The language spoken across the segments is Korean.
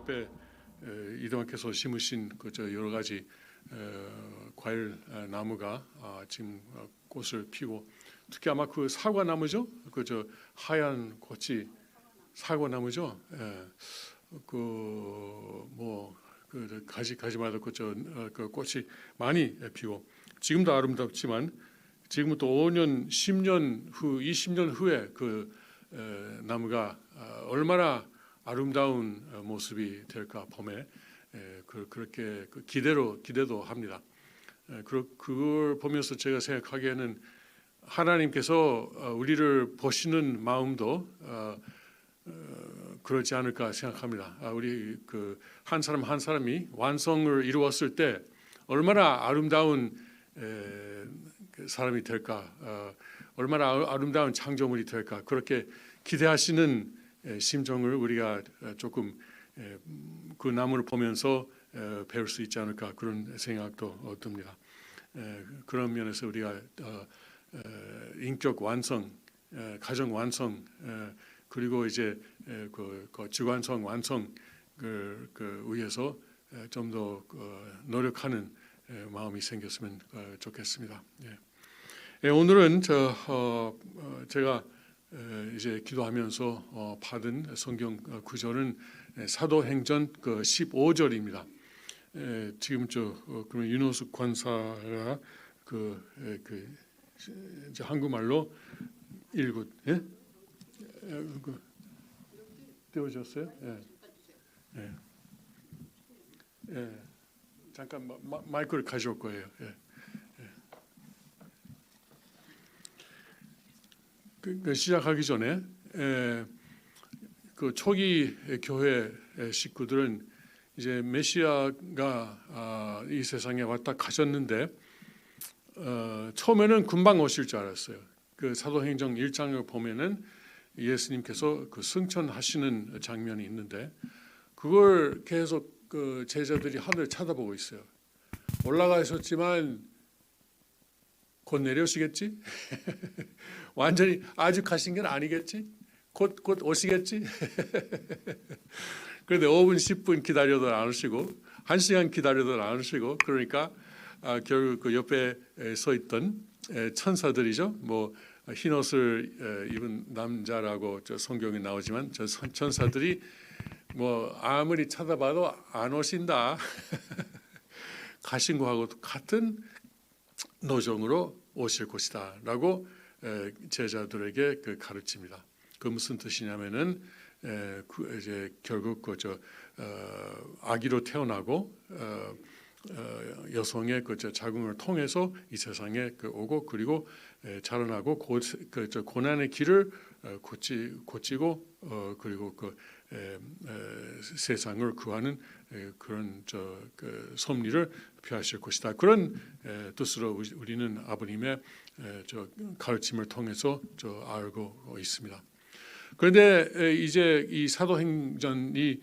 옆에 이동학께서 심으신 그저 여러 가지 과일 나무가 지금 꽃을 피고, 특히 아마 그 사과 나무죠. 그저 하얀 꽃이 사과 나무죠. 그 가지마다 그 꽃이 많이 피고, 지금도 아름답지만 지금부터 5년, 10년 후, 20년 후에 그 나무가 얼마나 아름다운 모습이 될까 봄에 그렇게 기대도 합니다. 그걸 보면서 제가 생각하기에는 하나님께서 우리를 보시는 마음도 그렇지 않을까 생각합니다. 우리 그 한 사람 한 사람이 완성을 이루었을 때 얼마나 아름다운 사람이 될까, 얼마나 아름다운 창조물이 될까, 그렇게 기대하시는 심정을 우리가 조금 그 나무를 보면서 배울 수 있지 않을까, 그런 생각도 듭니다. 그런 면에서 우리가 인격 완성, 가정 완성, 그리고 이제 그 주관성 완성 위해서 좀 더 노력하는 마음이 생겼으면 좋겠습니다. 오늘은 제가 이제 기도하면서 받은 성경 구절은 사도행전 15절입니다. 지금 그러면 윤호숙 권사가 이제 한국말로 읽고 띄워줬어요? 잠깐 마이크를 가져올 거예요. 시작하기 전에 그 초기 교회 식구들은 이제 메시아가 이 세상에 왔다 가셨는데 처음에는 금방 오실 줄 알았어요. 그 사도행전 1장을 보면은 예수님께서 그 승천하시는 장면이 있는데, 그걸 계속 그 제자들이 하늘 쳐다보고 있어요. 올라가셨지만 곧 내려오시겠지? 완전히 아직 가신 건 아니겠지? 곧 오시겠지? 그런데 5분, 10분 기다려도 안 오시고 1시간 기다려도 안 오시고, 그러니까 결국 그 옆에 서 있던 천사들이죠. 뭐 흰 옷을 입은 남자라고 저 성경에 나오지만 저 천사들이 뭐 아무리 쳐다봐도 안 오신다. 가신 거하고 같은 노정으로 오실 것이다라고 제자들에게 가르칩니다. 그 무슨 뜻이냐면은 이제 결국 아기로 태어나고 여성의 자궁을 통해서 이 세상에 오고, 그리고 자라나고 고난의 길을 고치고 그리고 세상을 구하는 그런 섭리를 표하실 것이다. 그런 뜻으로 우리는 아버님의 가르침을 통해서 알고 있습니다. 그런데 이제 이 사도행전이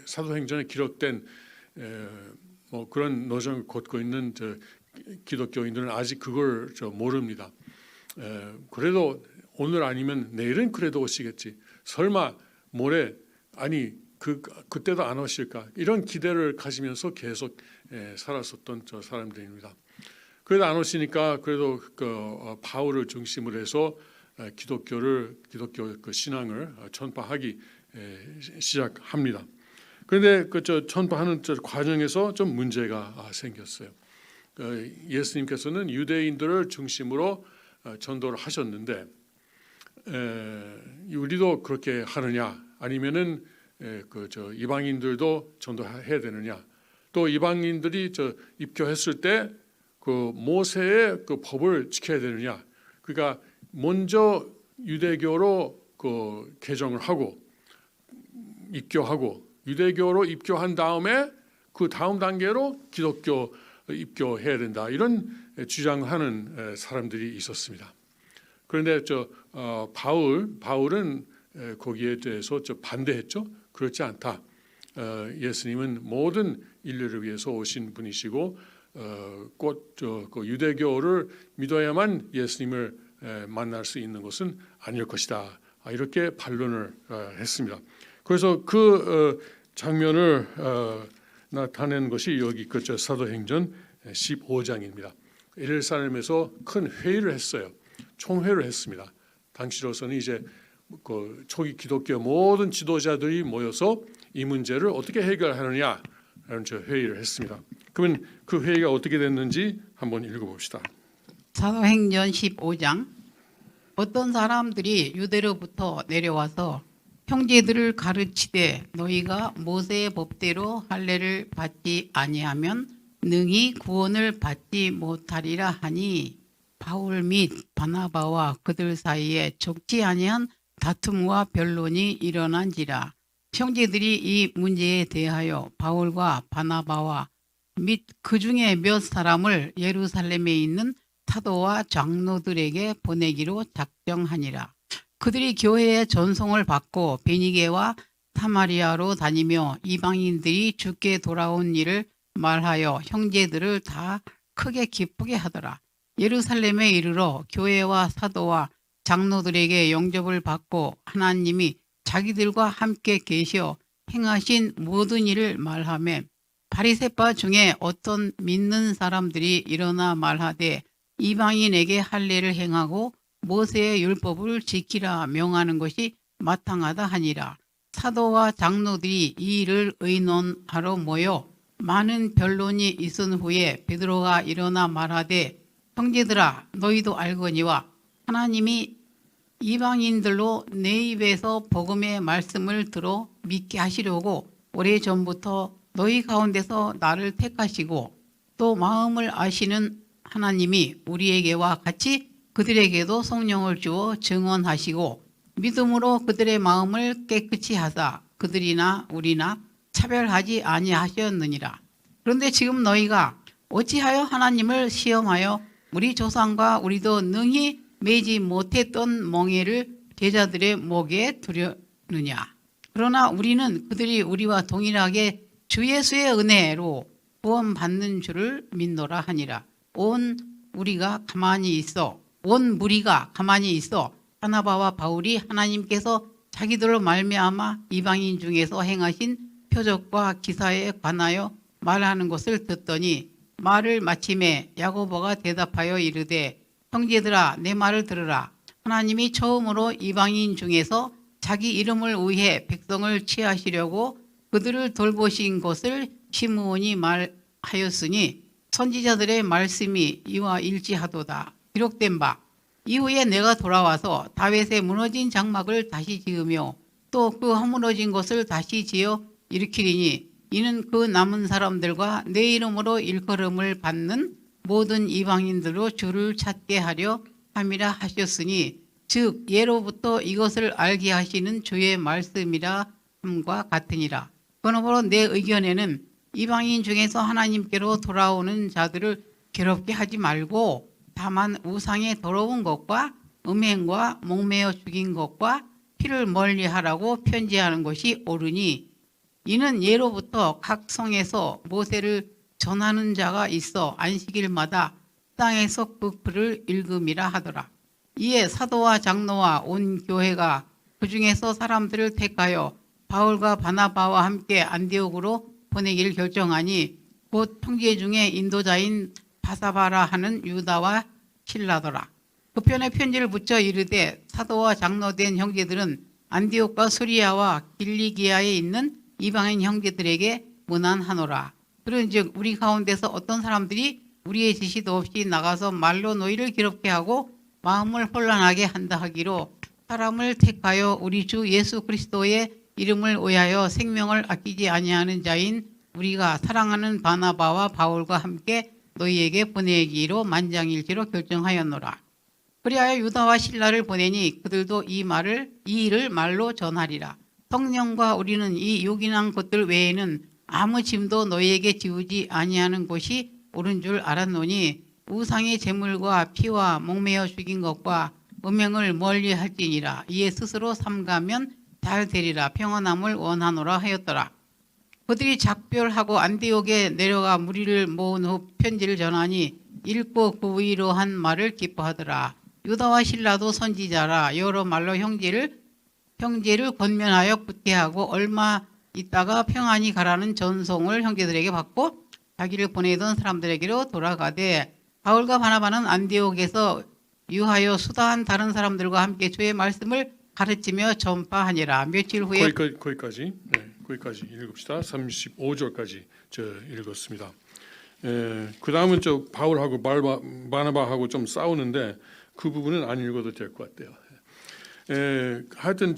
사도행전에 기록된 뭐 그런 노정을 걷고 있는 기독교인들은 아직 그걸 모릅니다. 그래도 오늘 아니면 내일은 그래도 오시겠지. 설마 모레 아니 그때도 안 오실까? 이런 기대를 가지면서 계속 살았었던 사람들입니다. 그래도 안 오시니까 그래도 바울을 중심으로 해서 기독교 신앙을 전파하기 시작합니다. 그런데 전파하는 과정에서 좀 문제가 생겼어요. 예수님께서는 유대인들을 중심으로 전도를 하셨는데 우리도 그렇게 하느냐, 아니면은 이방인들도 전도해야 되느냐, 또 이방인들이 입교했을 때 그 모세의 그 법을 지켜야 되느냐. 그러니까 먼저 유대교로 개정을 하고 입교하고, 유대교로 입교한 다음에 그 다음 단계로 기독교 입교해야 된다, 이런 주장하는 사람들이 있었습니다. 그런데 바울은 거기에 대해서 반대했죠. 그렇지 않다. 예수님은 모든 인류를 위해서 오신 분이시고 곧 유대교를 믿어야만 예수님을 만날 수 있는 것은 아닐 것이다 이렇게 반론을 했습니다. 그래서 그 장면을 나타낸 것이 여기 그죠 사도행전 15장입니다. 예루살렘에서 큰 회의를 했어요. 총회를 했습니다. 당시로서는 이제 그 초기 기독교 모든 지도자들이 모여서 이 문제를 어떻게 해결하느냐라는 회의를 했습니다. 그러면 그 회의가 어떻게 됐는지 한번 읽어봅시다. 사도행전 15장. 어떤 사람들이 유대로부터 내려와서 형제들을 가르치되 너희가 모세의 법대로 할례를 받지 아니하면 능히 구원을 받지 못하리라 하니 바울 및 바나바와 그들 사이에 적지 아니한 다툼과 변론이 일어난지라. 형제들이 이 문제에 대하여 바울과 바나바와 및 그 중에 몇 사람을 예루살렘에 있는 사도와 장로들에게 보내기로 작정하니라. 그들이 교회의 전송을 받고 베니게와 사마리아로 다니며 이방인들이 주께 돌아온 일을 말하여 형제들을 다 크게 기쁘게 하더라. 예루살렘에 이르러 교회와 사도와 장로들에게 영접을 받고 하나님이 자기들과 함께 계시어 행하신 모든 일을 말하며 바리새파 중에 어떤 믿는 사람들이 일어나 말하되 이방인에게 할례를 행하고 모세의 율법을 지키라 명하는 것이 마땅하다 하니라. 사도와 장로들이 이 일을 의논하러 모여 많은 변론이 있은 후에 베드로가 일어나 말하되 형제들아 너희도 알거니와 하나님이 이방인들로 내 입에서 복음의 말씀을 들어 믿게 하시려고 오래전부터 너희 가운데서 나를 택하시고 또 마음을 아시는 하나님이 우리에게와 같이 그들에게도 성령을 주어 증언하시고 믿음으로 그들의 마음을 깨끗이 하사 그들이나 우리나 차별하지 아니하셨느니라. 그런데 지금 너희가 어찌하여 하나님을 시험하여 우리 조상과 우리도 능히 매지 못했던 멍에를 제자들의 목에 두려느냐. 그러나 우리는 그들이 우리와 동일하게 주 예수의 은혜로 구원받는 줄을 믿노라 하니라. 온 무리가 가만히 있어 바나바와 바울이 하나님께서 자기들로 말미암아 이방인 중에서 행하신 표적과 기사에 관하여 말하는 것을 듣더니 말을 마침에 야고보가 대답하여 이르되 형제들아 내 말을 들으라. 하나님이 처음으로 이방인 중에서 자기 이름을 위해 백성을 취하시려고 그들을 돌보신 것을 시므온이 말하였으니 선지자들의 말씀이 이와 일치하도다. 기록된 바 이후에 내가 돌아와서 다윗의 무너진 장막을 다시 지으며 또 그 허물어진 것을 다시 지어 일으키리니 이는 그 남은 사람들과 내 이름으로 일컬음을 받는 모든 이방인들로 주를 찾게 하려 함이라 하셨으니 즉 예로부터 이것을 알게 하시는 주의 말씀이라 함과 같으니라. 그러므로 내 의견에는 이방인 중에서 하나님께로 돌아오는 자들을 괴롭게 하지 말고 다만 우상의 더러운 것과 음행과 목매어 죽인 것과 피를 멀리하라고 편지하는 것이 옳으니 이는 예로부터 각 성에서 모세를 전하는 자가 있어 안식일마다 땅에서 그 글을 읽음이라 하더라. 이에 사도와 장로와 온 교회가 그 중에서 사람들을 택하여 바울과 바나바와 함께 안디옥으로 보내기를 결정하니 곧 형제 중에 인도자인 바사바라 하는 유다와 실라더라. 그 편에 편지를 붙여 이르되 사도와 장로된 형제들은 안디옥과 수리아와 길리기아에 있는 이방인 형제들에게 문안하노라. 그런즉 우리 가운데서 어떤 사람들이 우리의 지시도 없이 나가서 말로 너희를 괴롭게 하고 마음을 혼란하게 한다 하기로 사람을 택하여 우리 주 예수 그리스도의 이름을 위하여 생명을 아끼지 아니하는 자인 우리가 사랑하는 바나바와 바울과 함께 너희에게 보내기로 만장일치로 결정하였노라. 그리하여 유다와 실라를 보내니 그들도 이 일을 말로 전하리라. 성령과 우리는 이 요긴한 것들 외에는 아무 짐도 너희에게 지우지 아니하는 것이 옳은 줄 알았노니 우상의 제물과 피와 목매어 죽인 것과 음행을 멀리 할지니라. 이에 스스로 삼가면 잘 되리라. 평안함을 원하노라 하였더라. 그들이 작별하고 안디옥에 내려가 무리를 모은 후 편지를 전하니 읽고 그 위로 한 말을 기뻐하더라. 유다와 실라도 선지자라 여러 말로 형제를 형제를 권면하여 구태하고 얼마 있다가 평안히 가라는 전송을 형제들에게 받고 자기를 보내던 사람들에게로 돌아가되 바울과 바나바는 안디옥에서 유하여 수다한 다른 사람들과 함께 주의 말씀을 가르치며 전파하니라. 며칠 후에 거기까지 읽읍시다. 35절까지 저 읽었습니다. 그 다음은 저 바울하고 바나바하고 좀 싸우는데 그 부분은 안 읽어도 될 것 같아요. 하여튼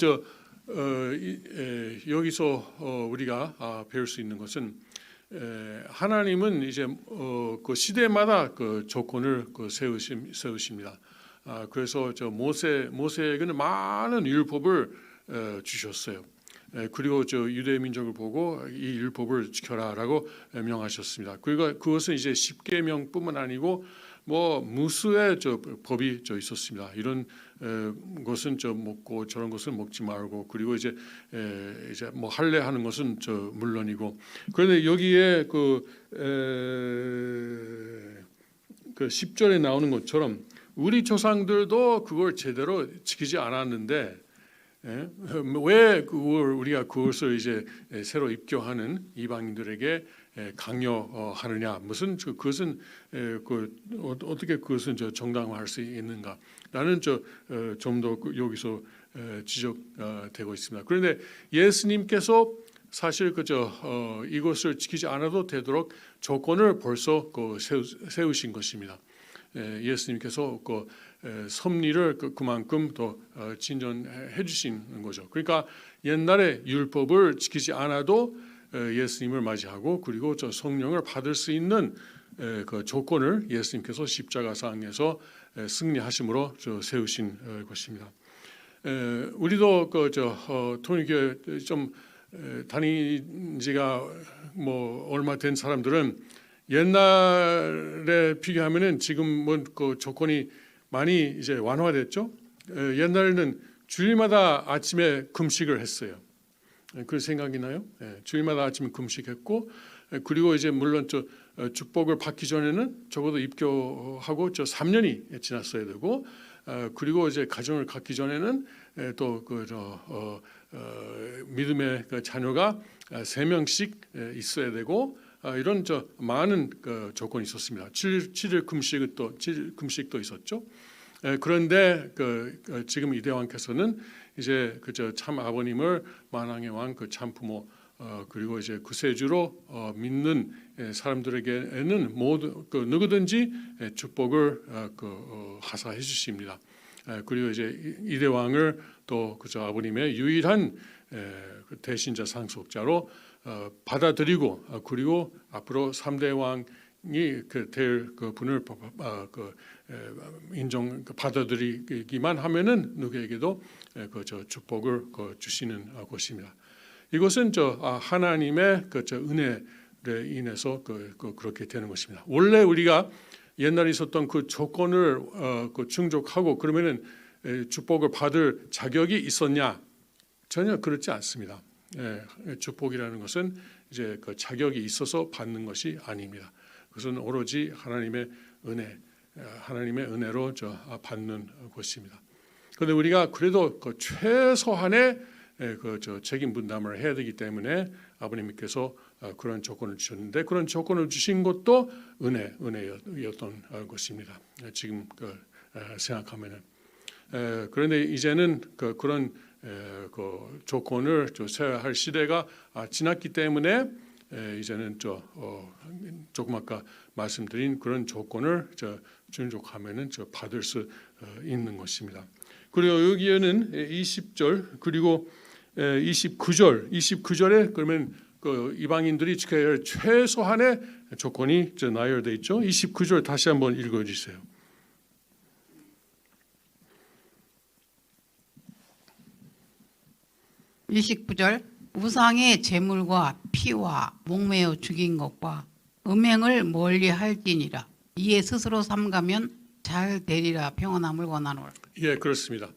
여기서 우리가 배울 수 있는 것은 하나님은 이제 그 시대마다 그 조건을 세우십니다. 그래서 저 모세에게는 많은 율법을 주셨어요. 그리고 저 유대 민족을 보고 이 율법을 지켜라라고 명하셨습니다. 그리고 그것은 이제 십계명뿐만 아니고 뭐 무수의 저 법이 저 있었습니다. 이런 것은 저 먹고 저런 것은 먹지 말고, 그리고 이제 뭐 할례하는 것은 저 물론이고, 그런데 여기에 그 10절에 나오는 것처럼 우리 조상들도 그걸 제대로 지키지 않았는데 왜 우리가 그것을 이제 새로 입교하는 이방인들에게 강요하느냐? 무슨 그것은 어떻게 그것은 정당화할 수 있는가? 라는 좀 더 여기서 지적되고 있습니다. 그런데 예수님께서 사실 이것을 지키지 않아도 되도록 조건을 벌써 세우신 것입니다. 예수님께서 섭리를 그만큼 더 진전해 주신 거죠. 그러니까 옛날에 율법을 지키지 않아도 예수님을 맞이하고 그리고 성령을 받을 수 있는 그 조건을 예수님께서 십자가상에서 승리하심으로 세우신 것입니다. 우리도 통일교회 좀 다닌 지가 뭐 얼마 된 사람들은 옛날에 비교하면은 지금 그 조건이 많이 이제 완화됐죠. 옛날에는 주일마다 아침에 금식을 했어요. 그 생각이 나요? 주일마다 아침에 금식했고, 그리고 이제 물론 축복을 받기 전에는 적어도 입교하고 3년이 지났어야 되고, 그리고 이제 가정을 갖기 전에는 또 믿음의 자녀가 3명씩 있어야 되고, 이런 많은 조건이 있었습니다. 7일 금식도 있었죠. 그런데 지금 이대왕께서는 이제 참 아버님을 만왕의 왕 참부모 그리고 이제 구세주로 믿는 사람들에게는 모두 누구든지 축복을 하사해 주십니다. 그리고 이제 이대왕을 또 아버님의 유일한 대신자 상속자로 받아들이고, 그리고 앞으로 3대 왕이 될 분을 인정 받아들이기만 하면은 누구에게도 축복을 주시는 것입니다. 이것은 하나님의 은혜에 인해서 그렇게 되는 것입니다. 원래 우리가 옛날에 있었던 그 조건을 충족하고 그러면은 축복을 받을 자격이 있었냐? 전혀 그렇지 않습니다. 축복이라는 것은 이제 자격이 있어서 받는 것이 아닙니다. 그것은 오로지 하나님의 은혜로 받는 것입니다. 그런데 우리가 그래도 최소한의 책임 분담을 해야 되기 때문에 아버님께서 그런 조건을 주셨는데, 그런 조건을 주신 것도 은혜였던 것입니다. 지금 생각하면은. 그런데 이제는 그런 조건을 세워야 할 시대가 지났기 때문에 이제는 조금 아까 말씀드린 그런 조건을 준족하면은 받을 수 있는 것입니다. 그리고 여기에는 20절 그리고 29절에 그러면 이방인들이 지켜야 할 최소한의 조건이 나열되어 있죠. 29절 다시 한번 읽어주세요. (29절) 우상의 제물과 피와 목매어 죽인 것과 음행을 멀리할지니라. 이에 스스로 삼가면 잘 되리라. 평안함을 원하노라. 예, 그렇습니다.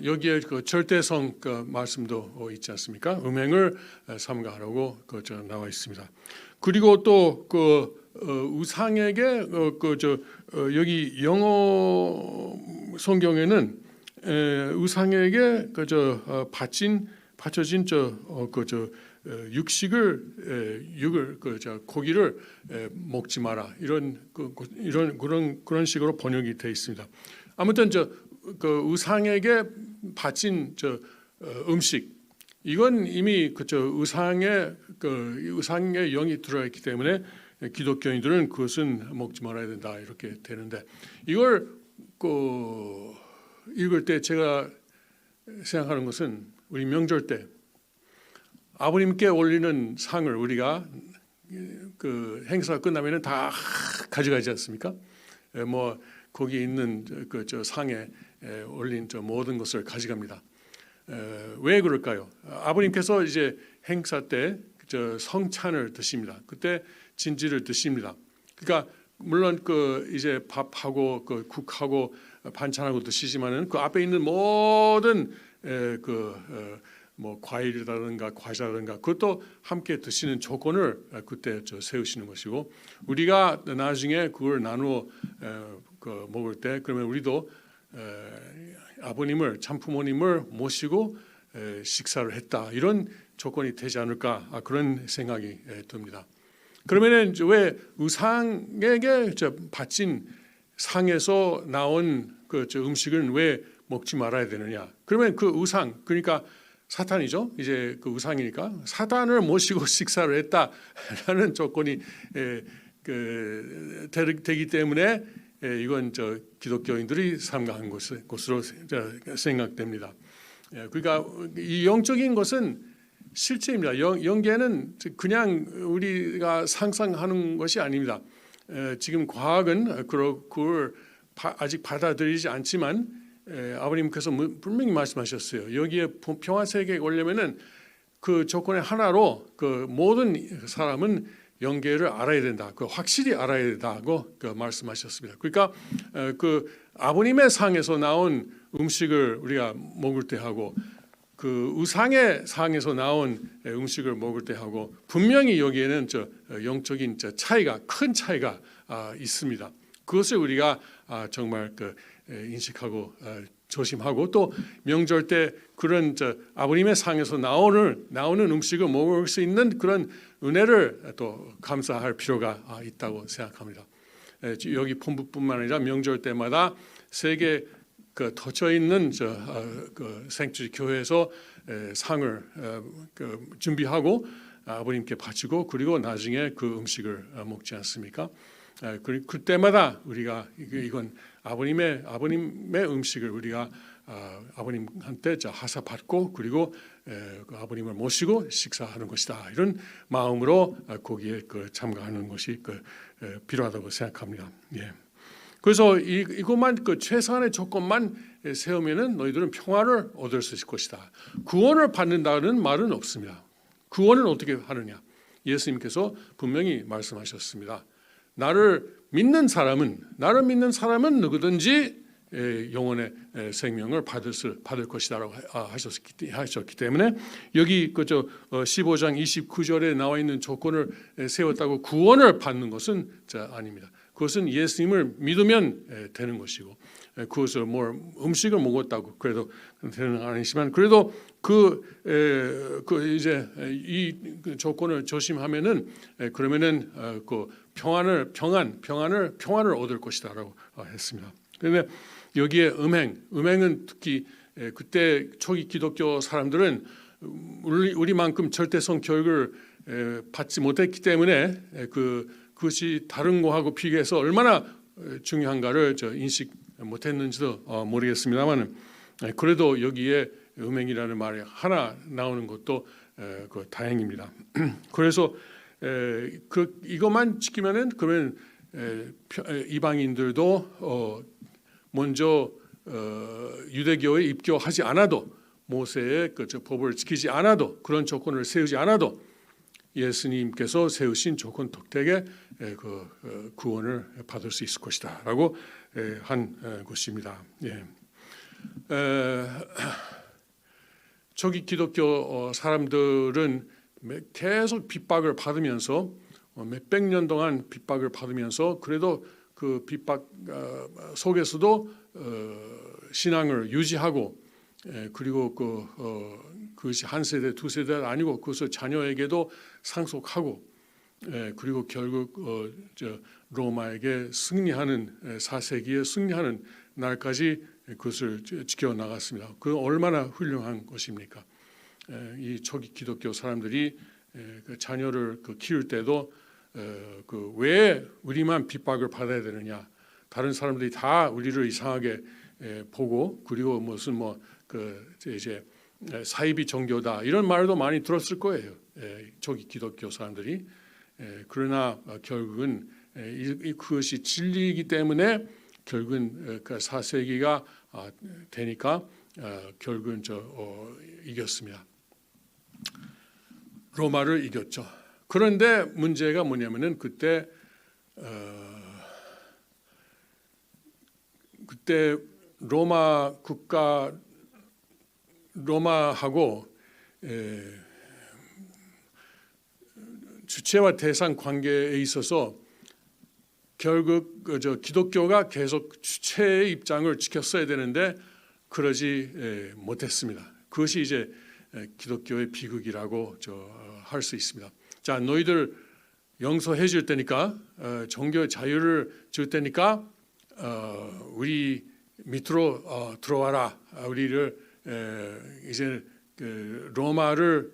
여기에 절대성 말씀도 있지 않습니까? 음행을 삼가하라고 나와 있습니다. 그리고 또 우상에게 여기 영어 성경에는 우상에게 바쳐진 육을 고기를 먹지 마라 이런 그런 식으로 번역이 되어 있습니다. 아무튼 그 우상에게 바친 음식 이건 이미 의상의 영이 들어있기 때문에 기독교인들은 그것은 먹지 말아야 된다 이렇게 되는데 이걸 읽을 때 제가 생각하는 것은 우리 명절 때 아버님께 올리는 상을 우리가 그 행사가 끝나면은 다 가져가지 않습니까? 뭐 거기 있는 상에 올린 모든 것을 가져갑니다. 왜 그럴까요? 아버님께서 이제 행사 때 성찬을 드십니다. 그때 진지를 드십니다. 그러니까 물론 이제 밥하고 국하고 반찬하고 드시지만은 그 앞에 있는 모든 뭐 과일이라든가 과자라든가 그것도 함께 드시는 조건을 그때 세우시는 것이고 우리가 나중에 그걸 나누어 먹을 때 그러면 우리도 아버님을 참부모님을 모시고 식사를 했다 이런 조건이 되지 않을까 그런 생각이 듭니다. 그러면은 왜 우상에게 바친 상에서 나온 그 음식은 왜 먹지 말아야 되느냐? 그러면 그 우상 그러니까 사탄이죠. 이제 그 우상이니까 사탄을 모시고 식사를 했다라는 조건이 되기 때문에 이건 기독교인들이 삼가한 것으로 생각됩니다. 그러니까 이 영적인 것은 실체입니다. 영계는 그냥 우리가 상상하는 것이 아닙니다. 지금 과학은 그걸 아직 받아들이지 않지만 아버님께서 분명히 말씀하셨어요. 여기에 평화세계에 오려면은 그 조건의 하나로 그 모든 사람은 영계를 알아야 된다. 그 확실히 알아야 된다고 말씀하셨습니다. 그러니까 그 아버님의 상에서 나온 음식을 우리가 먹을 때 하고 그 우상의 상에서 나온 음식을 먹을 때 하고 분명히 여기에는 영적인 차이가 큰 차이가 있습니다. 그것을 우리가 정말 인식하고 조심하고 또 명절 때 그런 아버님의 상에서 나오는 음식을 먹을 수 있는 그런 은혜를 또 감사할 필요가 있다고 생각합니다. 여기 본부뿐만 아니라 명절 때마다 세계 터져 있는 생추리 교회에서 상을 준비하고 아버님께 바치고 그리고 나중에 그 음식을 먹지 않습니까? 그때마다 우리가 이건 아버님의 음식을 우리가 아버님한테 하사 받고 그리고 그 아버님을 모시고 식사하는 것이다 이런 마음으로 거기에 참가하는 것이 필요하다고 생각합니다. 예. 그래서 이것만 최소한의 조건만 세우면은 너희들은 평화를 얻을 수 있을 것이다. 구원을 받는다는 말은 없습니다. 구원은 어떻게 하느냐? 예수님께서 분명히 말씀하셨습니다. 나를 믿는 사람은 누구든지 영혼의 생명을 받을 것이다라고 하셨기 때문에 여기 15장 29절에 나와 있는 조건을 세웠다고 구원을 받는 것은 아닙니다. 그것은 예수님을 믿으면 되는 것이고 그것을 음식을 먹었다고 그래도 되는 건 아니지만 그래도 이제 이 조건을 조심하면은 그러면은 그 평안을 얻을 것이다라고 했습니다. 그런데 여기에 음행은 특히 그때 초기 기독교 사람들은 우리만큼 절대성 교육을 받지 못했기 때문에 그것이 다른 거하고 비교해서 얼마나 중요한가를 인식 못했는지도 모르겠습니다만 그래도 여기에 음행이라는 말이 하나 나오는 것도 다행입니다. 그래서 이것만 지키면은 그러면 이방인들도 먼저 유대교에 입교하지 않아도 모세의 법을 지키지 않아도 그런 조건을 세우지 않아도 예수님께서 세우신 조건 덕택에 구원을 받을 수 있을 것이다라고 한 것입니다. 예. 초기 기독교 사람들은 계속 핍박을 받으면서 몇백 년 동안 핍박을 받으면서 그래도 그 핍박 속에서도 신앙을 유지하고 그리고 그것이 한 세대 두 세대가 아니고 그것을 자녀에게도 상속하고 그리고 결국 로마에게 승리하는 4세기에 승리하는 날까지 그것을 지켜나갔습니다. 그 얼마나 훌륭한 것입니까? 이 초기 기독교 사람들이 그 자녀를 키울 때도 왜 우리만 핍박을 받아야 되느냐? 다른 사람들이 다 우리를 이상하게 보고 그리고 무슨 이제 사이비 종교다 이런 말도 많이 들었을 거예요. 초기 기독교 사람들이. 그러나 결국은 그것이 진리이기 때문에 결국은 4세기가 되니까 결국은 이겼습니다. 로마를 이겼죠. 그런데 문제가 뭐냐면은 그때 로마 국가 로마하고 주체와 대상 관계에 있어서 결국 기독교가 계속 주체의 입장을 지켰어야 되는데 그러지 못했습니다. 그것이 이제 기독교의 비극이라고 할 수 있습니다. 자, 너희들 용서해 줄 테니까 종교의 자유를 줄 테니까 우리 밑으로 들어와라. 우리를 이제 로마를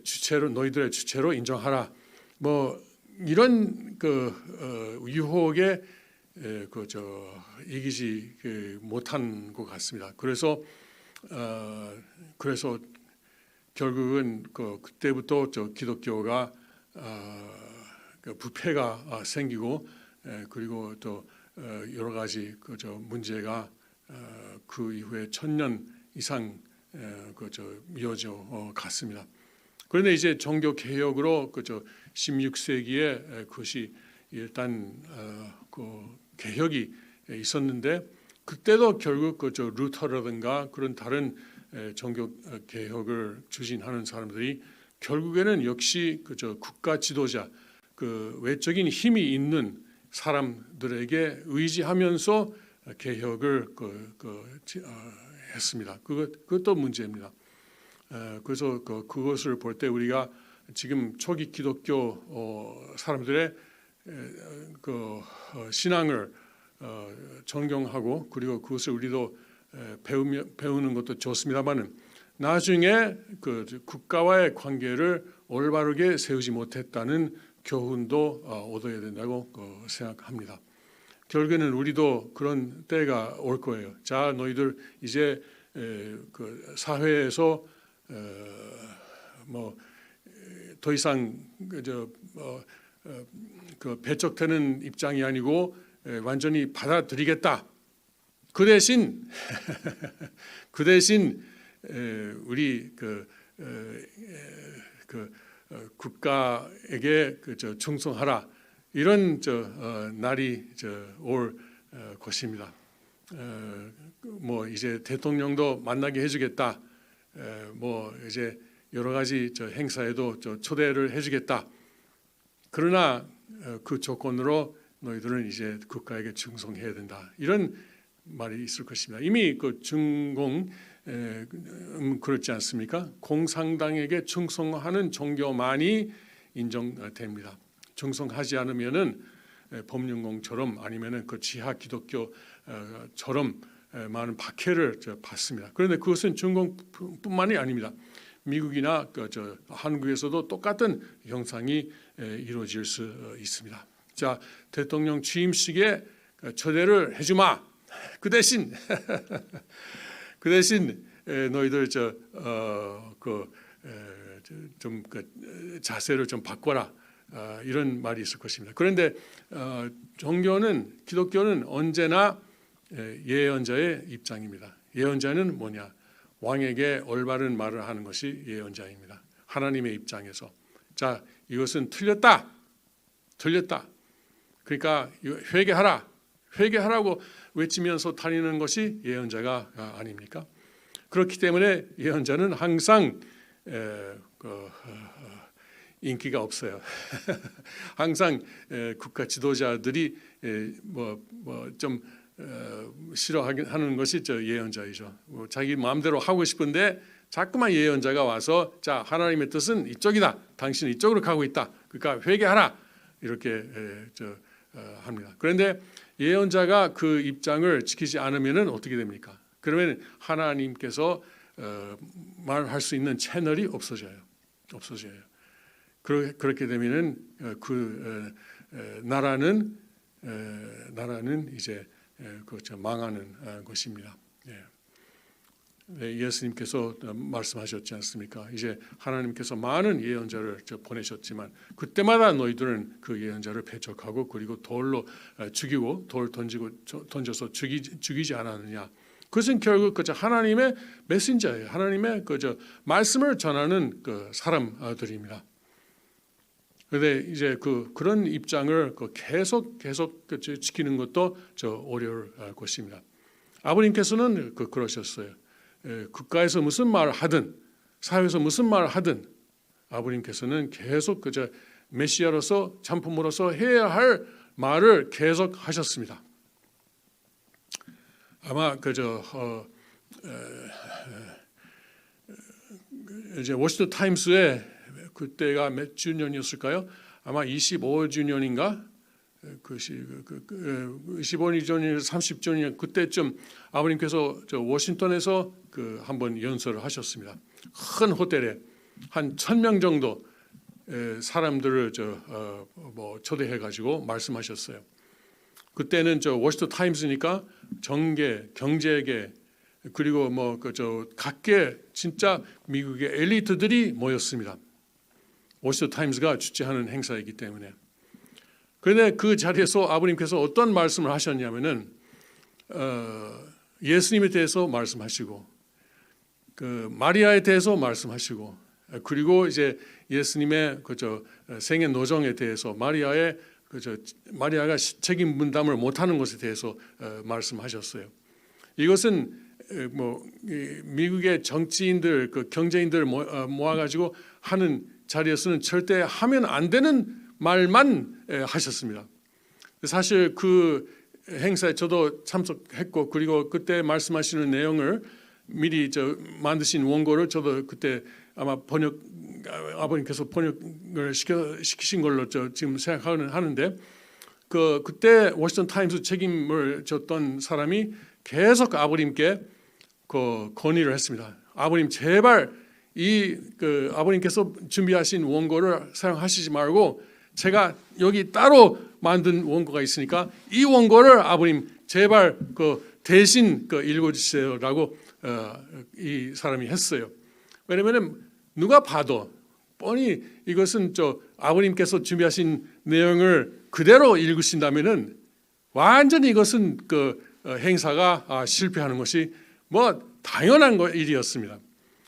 주체로 너희들의 주체로 인정하라. 뭐 이런 유혹에 이기지 못한 것 같습니다. 그래서 결국은 그때부터 기독교가 부패가 생기고 그리고 또 여러 가지 문제가 그 이후에 1000년 이상 이어져 갔습니다. 그런데 이제 종교 개혁으로 16세기에 그것이 일단 개혁이 있었는데 그때도 결국 루터라든가 그런 다른 종교 개혁을 추진하는 사람들이 결국에는 역시 국가 지도자 외적인 힘이 있는 사람들에게 의지하면서 개혁을 했습니다. 그것도 문제입니다. 그래서 그것을 볼 때 우리가 지금 초기 기독교 사람들의 신앙을 존경하고 그리고 그것을 우리도 배우는 것도 좋습니다만은 나중에 국가와의 관계를 올바르게 세우지 못했다는 교훈도 얻어야 된다고 생각합니다. 결국에는 우리도 그런 때가 올 거예요. 자, 너희들 이제 사회에서 더 이상 배척되는 입장이 아니고 완전히 받아들이겠다. 그 대신 우리 국가에게 충성하라. 이런 날이 올 것입니다. 이제 대통령도 만나게 해주겠다. 이제 여러 가지 행사에도 초대를 해주겠다. 그러나 그 조건으로 너희들은 이제 국가에게 충성해야 된다. 이런 말이 있을 것입니다. 이미 중공 그렇지 않습니까? 공산당에게 충성하는 종교만이 인정됩니다. 충성하지 않으면은 법륜공처럼 아니면은 지하 기독교처럼 많은 박해를 받습니다. 그런데 그것은 중공뿐만이 아닙니다. 미국이나 한국에서도 똑같은 형상이 이루어질 수 있습니다. 자, 대통령 취임식에 초대를 해주마. 그 대신 너희들 자세를 좀 바꿔라. 이런 말이 있을 것입니다. 그런데 기독교는 언제나 예언자의 입장입니다. 예언자는 뭐냐? 왕에게 올바른 말을 하는 것이 예언자입니다. 하나님의 입장에서 자, 이것은 틀렸다. 그러니까 회개하라고 외치면서 다니는 것이 예언자가 아닙니까? 그렇기 때문에 예언자는 항상 인기가 없어요. 항상 국가 지도자들이 좀 싫어하는 것이 예언자이죠. 자기 마음대로 하고 싶은데 자꾸만 예언자가 와서 자 하나님의 뜻은 이쪽이다. 당신은 이쪽으로 가고 있다. 그러니까 회개하라 이렇게 합니다. 그런데 예언자가 그 입장을 지키지 않으면은 어떻게 됩니까? 그러면 하나님께서 말할 수 있는 채널이 없어져요. 그렇게 되면은 나라는 이제 망하는 것입니다. 예수님께서 말씀하셨지 않습니까? 이제 하나님께서 많은 예언자를 보내셨지만 그때마다 너희들은 그 예언자를 배척하고 그리고 돌로 죽이고 돌 던져서 죽이지 않았느냐? 그것은 결국 하나님의 메신저예요. 하나님의 말씀을 전하는 사람들입니다. 그런데 이제 그런 입장을 계속 지키는 것도 어려울 것입니다. 아버님께서는 그러셨어요. 국가에서 무슨 말을 하든 사회에서 무슨 말을 하든 아버님께서는 계속 메시아로서 참품으로서 해야 할 말을 계속 하셨습니다. 아마 이제 워싱턴 타임스에 그때가 몇 주년이었을까요? 아마 25주년인가? 25주년, 30주년 그때쯤 아버님께서 워싱턴에서 한번 연설을 하셨습니다. 큰 호텔에 한 1,000명 정도 사람들을 초대해 가지고 말씀하셨어요. 그때는 워싱턴 타임스니까 정계, 경제계 그리고 각계 진짜 미국의 엘리트들이 모였습니다. 워싱턴 타임스가 주최하는 행사이기 때문에. 그런데 그 자리에서 아버님께서 어떤 말씀을 하셨냐면은 예수님에 대해서 말씀하시고 마리아에 대해서 말씀하시고 그리고 이제 예수님의 생애 노정에 대해서 마리아가 책임 분담을 못하는 것에 대해서 말씀하셨어요. 이것은 미국의 정치인들, 경제인들 모아가지고 하는 자리에서는 절대 하면 안 되는 말만 하셨습니다. 사실 그 행사에 저도 참석했고 그리고 그때 말씀하시는 내용을 미리 만드신 원고를 저도 그때 아마 아버님께서 번역을 시키신 걸로 지금 생각하는데 그때 워싱턴 타임스 책임을 졌던 사람이 계속 아버님께 건의를 했습니다. 아버님 제발 아버님께서 준비하신 원고를 사용하시지 말고 제가 여기 따로 만든 원고가 있으니까 이 원고를 아버님 제발 대신 읽어주세요라고 이 사람이 했어요. 왜냐하면 누가 봐도 뻔히 이것은 아버님께서 준비하신 내용을 그대로 읽으신다면은 완전히 이것은 행사가 실패하는 것이 당연한 일이었습니다.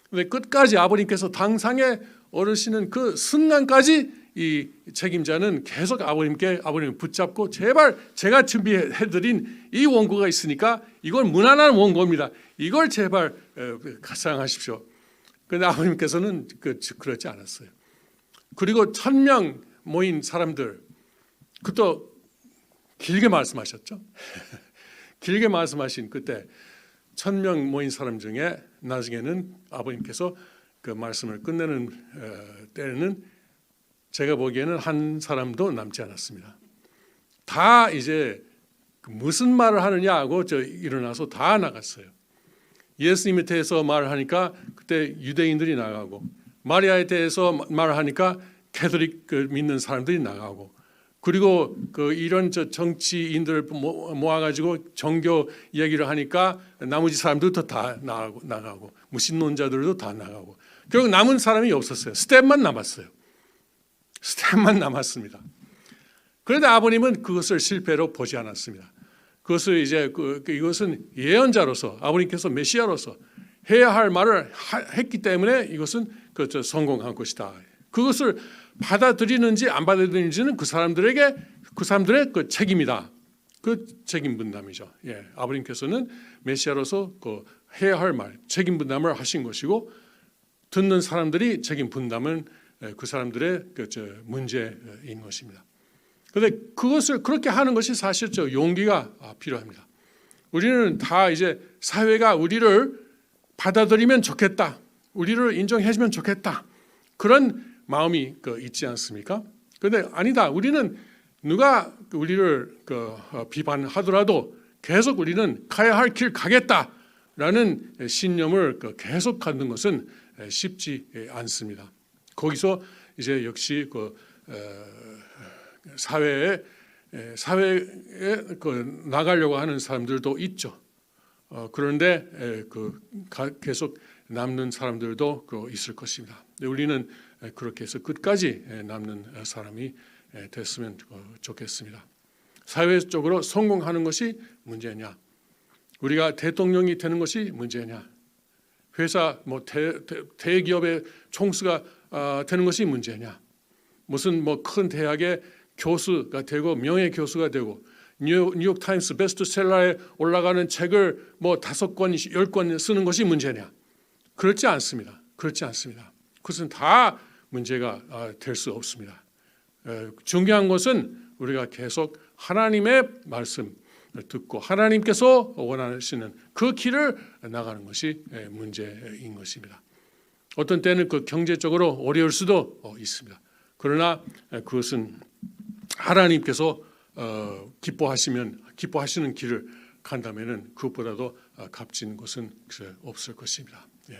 그런데 끝까지 아버님께서 당상에 오르시는 그 순간까지 이 책임자는 계속 아버님을 붙잡고 제발 제가 준비해드린 이 원고가 있으니까 이건 무난한 원고입니다. 이걸 제발 사용하십시오. 그런데 아버님께서는 그렇지 않았어요. 그리고 1,000명 모인 사람들 그것도 길게 말씀하셨죠. 길게 말씀하신 그때 1,000명 모인 사람 중에 나중에는 아버님께서 그 말씀을 끝내는 때에는 제가 보기에는 한 사람도 남지 않았습니다. 다 이제 무슨 말을 하느냐 하고 일어나서 다 나갔어요. 예수님에 대해서 말을 하니까 그때 유대인들이 나가고 마리아에 대해서 말을 하니까 캐톨릭 믿는 사람들이 나가고 그리고 이런 정치인들 모아가지고 종교 얘기를 하니까 나머지 사람들도 다 나가고 무신론자들도 다 나가고 결국 남은 사람이 없었어요. 스텝만 남았어요. 스텝만 남았습니다. 그런데 아버님은 그것을 실패로 보지 않았습니다. 그것을 이제 이것은 예언자로서 아버님께서 메시아로서 해야 할 말을 했기 때문에 이것은 성공한 것이다. 그것을 받아들이는지 안 받아들이는지는 그 사람들의 책임이다. 그 책임 분담이죠. 아버님께서는 메시아로서 해야 할 말, 책임 분담을 하신 것이고 듣는 사람들이 책임 분담은 그 사람들의 문제인 것입니다. 그런데 그것을 그렇게 하는 것이 사실 용기가 필요합니다. 우리는 다 이제 사회가 우리를 받아들이면 좋겠다, 우리를 인정해주면 좋겠다, 그런 마음이 있지 않습니까? 그런데 아니다. 우리는 누가 우리를 비판하더라도 계속 우리는 가야 할 길 가겠다라는 신념을 계속 갖는 것은 쉽지 않습니다. 거기서 이제 역시 사회에 나가려고 하는 사람들도 있죠. 그런데 계속 남는 사람들도 있을 것입니다. 우리는 그렇게 해서 끝까지 남는 사람이 됐으면 좋겠습니다. 사회적으로 성공하는 것이 문제냐? 우리가 대통령이 되는 것이 문제냐? 회사 대기업의 총수가 되는 것이 문제냐? 무슨 큰 대학의 교수가 되고 명예 교수가 되고 뉴욕 타임스 베스트셀러에 올라가는 책을 5권, 10권 쓰는 것이 문제냐? 그렇지 않습니다. 그렇지 않습니다. 그것은 다 문제가 될 수 없습니다. 중요한 것은 우리가 계속 하나님의 말씀을 듣고 하나님께서 원하시는 그 길을 나가는 것이 문제인 것입니다. 어떤 때는 경제적으로 어려울 수도 있습니다. 그러나 그것은 하나님께서 기뻐하시는 길을 간다면은 그것보다도 값진 것은 없을 것입니다. 예.